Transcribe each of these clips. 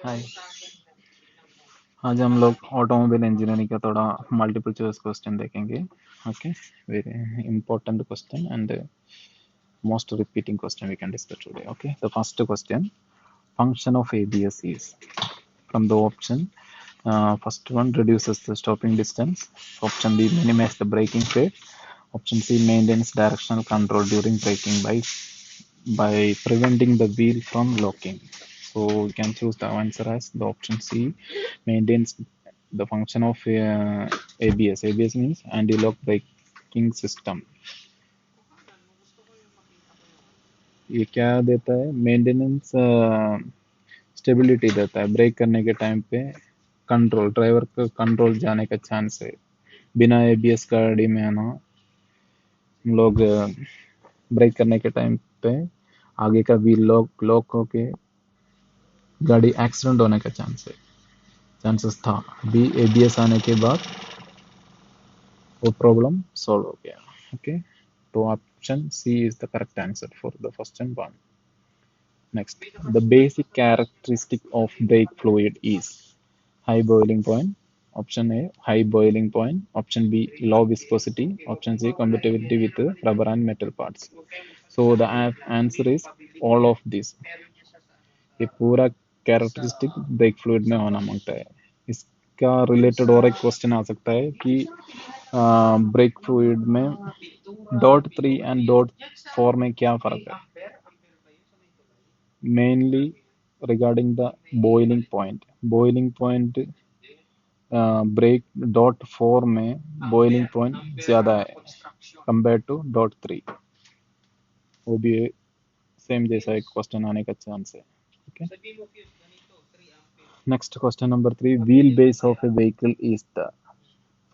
हाय। आज हम लोग ऑटोमोबाइल इंजीनियरिंग का थोड़ा मल्टीपल चॉइस क्वेश्चन देखेंगे. Okay, very important question and most repeating question we can discuss today. Okay, the first question: function of ABS is from the option. First one reduces the stopping distance. Option B minimizes the braking rate. Option C maintains directional control during braking by preventing the wheel from locking. So you can choose the answer as the option C, maintains the function of ABS. ABS means anti-lock braking system. ये क्या देता है? Maintenance stability देता है. Break करने के time पे control, driver का कंट्रोल जाने का चांस है. बिना एबीएस गाड़ी में है ना, हम लोग ब्रेक करने के टाइम पे आगे का व्हील लॉक होके गाड़ी एक्सीडेंट होने का चांसेस था. अभी एबीएस आने के बाद वो प्रॉब्लम सॉल्व हो गया. ओके, तो option C is the correct answer for the first and one. Next, the basic characteristic of brake fluid is high boiling point. Option A, high boiling point. Option B, low viscosity. Option C, compatibility with rubber and metal parts. So the answer is all of this. ये पूरा characteristic break fluid में होना मांगता है. इसका related और एक question आ सकता है कि ब्रेक फ्लूइड में डॉट 3 एंड डॉट 4 में क्या फर्क है. Mainly regarding the boiling point. Boiling point brake dot 4 में बॉइलिंग पॉइंट ज्यादा है कंपेयर टू डॉट 3. वो भी सेम जैसा एक क्वेश्चन आने का चांस है. Okay, next question number 3, wheel base of A vehicle is the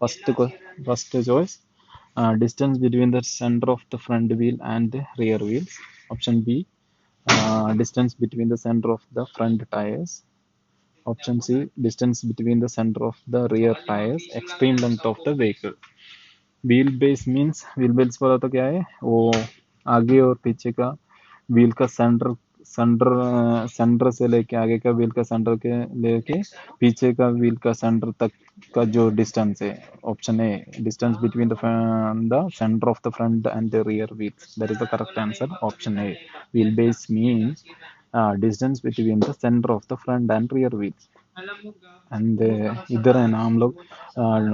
first choice distance between the center of the front wheel and the rear wheels. Option B, distance between the center of the front tires. Option C, distance between the center of the rear tires, extreme length of the vehicle. Wheel base means, wheel base बोला तो क्या है, वो आगे और पीछे का wheel का सेंटर से लेके आगे का व्हील का सेंटर के लेके पीछे का व्हील का सेंटर तक का जो डिस्टेंस है. Option A, distance between the centre of the front end the rear wheels. That is the correct answer. Option A, wheel base means distance between the centre of the front end rear wheels. And इधर है ना, हम लोग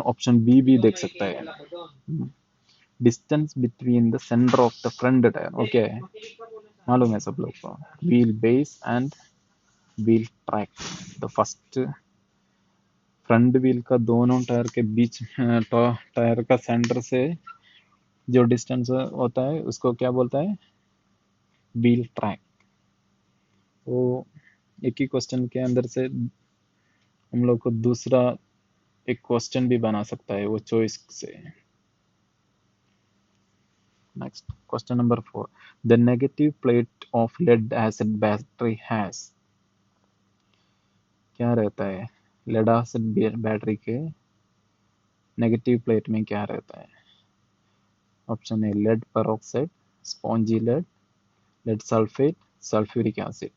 option B भी देख सकते हैं, distance between the centre of the front tyre. Okay, मालूम है सब लोग को. Wheel base and wheel track. The first front wheel का दोनों टायर के बीच, टायर का सेंटर से जो डिस्टेंस होता है उसको क्या बोलता है? Wheel track. वो एक ही क्वेश्चन के अंदर से हम लोग को दूसरा एक क्वेश्चन भी बना सकता है वो चॉइस से. Next, question number 4, the negative plate of lead acid battery has. क्या रहता है लेड एसिड बैटरी के नेगेटिव प्लेट में? क्या रहता है? Option A, lead peroxide, spongy lead, lead sulphate, sulphuric acid.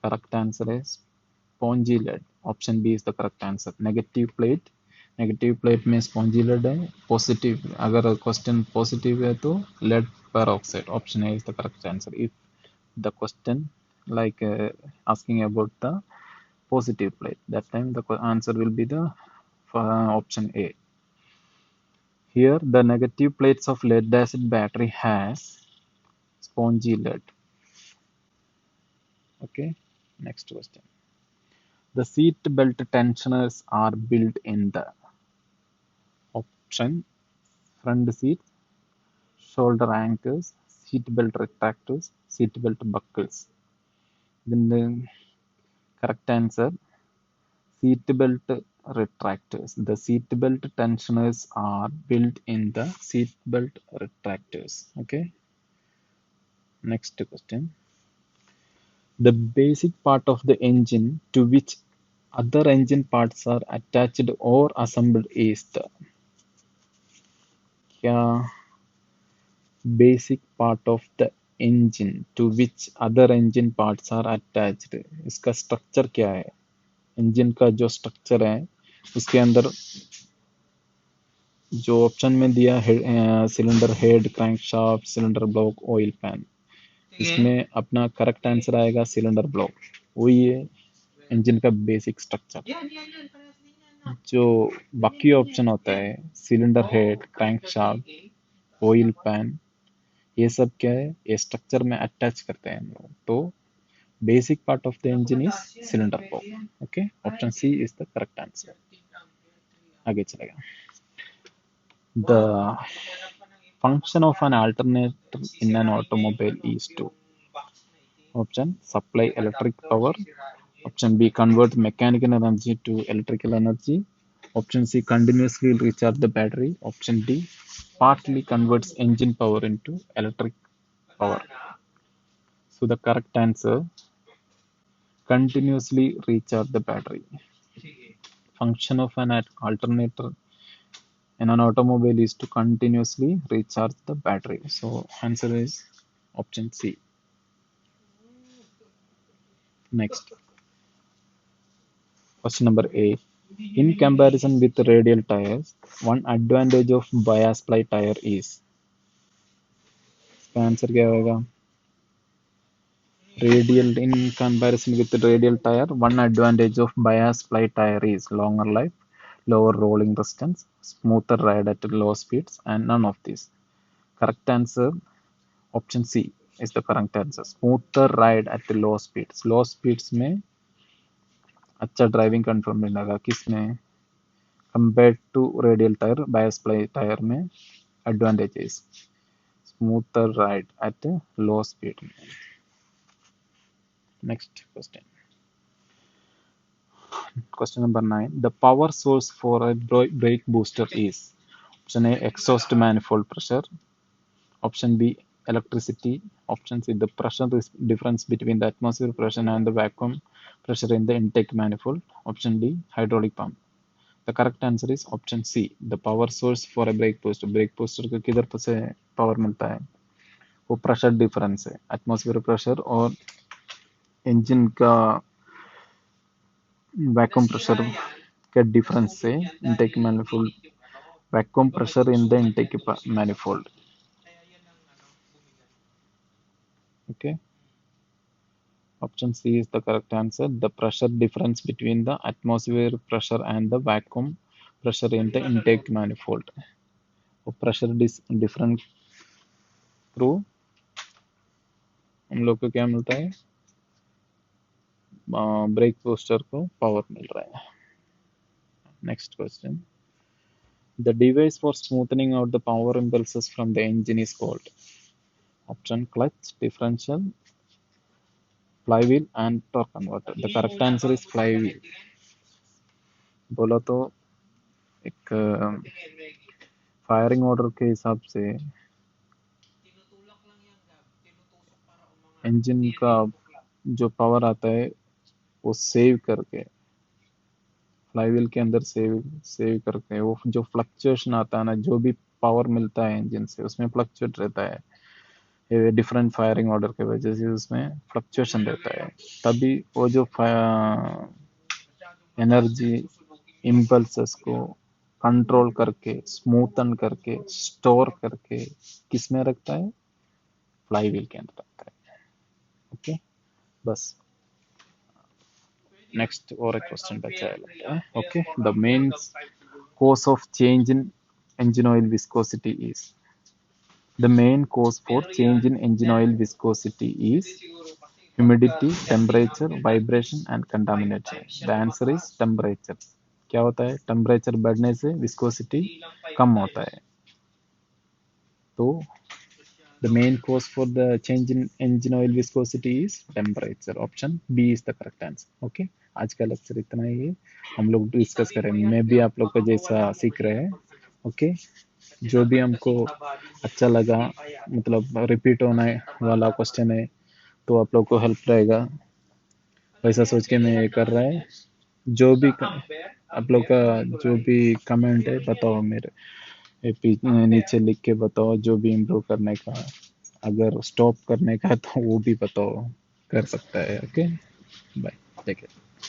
Correct answer है spongy lead. Option B is the correct answer. Negative plate में स्पॉन्जी लेड है. पॉजिटिव, अगर क्वेश्चन पॉजिटिव है तो lead peroxide. Option A is the correct answer. If the question like asking about the positive plate, that time the answer will be the option A. Here the negative plates of lead acid battery has spongy lead. Okay, next question, the seat belt tensioners are built in the option front seat, shoulder anchors, seat belt retractors, seat belt buckles. Then the correct answer, seat belt retractors. The seat belt tensioners are built in the seat belt retractors. Okay, next question, the basic part of the engine to which other engine parts are attached or assembled is the. क्या basic part of the engine to which other engine parts are attached. इसका structure क्या है? Engine का जो structure है उसके अंदर जो ऑप्शन में दिया है cylinder head, crankshaft, cylinder block, oil pan, इसमें अपना करेक्ट आंसर आएगा सिलेंडर ब्लॉक। वही है इंजन का बेसिक स्ट्रक्चर। जो बाकी ऑप्शन होता है cylinder head, crankshaft, oil pan, ये सब क्या है? ये स्ट्रक्चर में अटैच करते हैं हम लोग। तो basic part of the engine is cylinder block. Okay, option C is the correct answer. आगे चलेगा। The function of an alternator in an automobile is to option supply electric power, option B convert mechanical energy to electrical energy, option C continuously recharge the battery, option D partly converts engine power into electric power. So the correct answer, continuously recharge the battery. Function of an alternator in an automobile is to continuously recharge the battery. So answer is option C. Next, question number A. In comparison with radial tires, one advantage of bias ply tire is. इसका answer क्या होगा? Radial, in comparison with the radial tire, one advantage of bias ply tire is longer life, lower rolling distance, smoother ride at low speeds, and none of these. Correct answer, option C is the correct answer. Smoother ride at low speeds. Low speeds में अच्छा driving control मिलेगा किसमें? Compare to radial tyre, bias ply tyre में advantage is smoother ride at low speed. Next question, question number 9. The power source for a brake booster is option A exhaust manifold pressure, option B electricity, option C the pressure difference between the atmosphere pressure and the vacuum pressure in the intake manifold, option D hydraulic pump. The correct answer is option C, the power source for a brake booster. Brake booster को किधर से power मिलता है? वो pressure difference है, atmosphere pressure और engine का vacuum pressure के डिफरेंस से intake manifold, vacuum pressure in the intake manifold. Okay, option C is the correct answer. The pressure difference between the atmosphere pressure and the vacuum pressure in the intake manifold. वो pressure difference through हम लोग को क्या मिलता है? Break booster को power मिल रहा है। Next question, the device for smoothening out the power impulses from the engine is called. Option clutch, differential, flywheel and torque converter. The correct answer is flywheel. बोला तो एक फायरिंग ऑर्डर के हिसाब से engine का जो पावर आता है वो सेव करके फ्लाईव्हील के अंदर सेव करके वो जो फ्लक्चुएशन आता है ना, जो भी पावर मिलता है इंजन से उसमें फ्लक्चुएट रहता है। डिफरेंट फायरिंग ऑर्डर के वजह से उसमें फ्लक्चुएशन रहता है, तभी वो जो एनर्जी इम्पल्सेस को कंट्रोल करके स्मूथन करके स्टोर करके किस में रखता है? फ्लाईव्हील के अंदर रखता है। ओके, बस नेक्स्ट और एक क्वेश्चन बचा है। Okay, the main cause of change in engine oil viscosity is. The main cause for change in engine oil viscosity is humidity, temperature, vibration and contamination. The answer is temperature. क्या होता है? Temperature बढ़ने से viscosity कम होता है। तो the main cause for the change in engine oil viscosity is temperature. Option B is the correct answer. Okay, आज का लेक्चर इतना ही है, हम लोग डिस्कस करेंगे। मैं भी आप लोग को जैसा सीख रहे हैं। ओके, जो भी हमको अच्छा लगा, मतलब रिपीट होने वाला क्वेश्चन है तो आप लोग को हेल्प रहेगा, वैसा सोच के मैं ये कर रहा है। जो भी आप लोग का जो भी कमेंट है बताओ, मेरे नीचे लिख के बताओ जो भी इम्प्रूव करने का अगर स्टॉप करने का तो वो भी पता हो कर सकता है। Okay bye take care.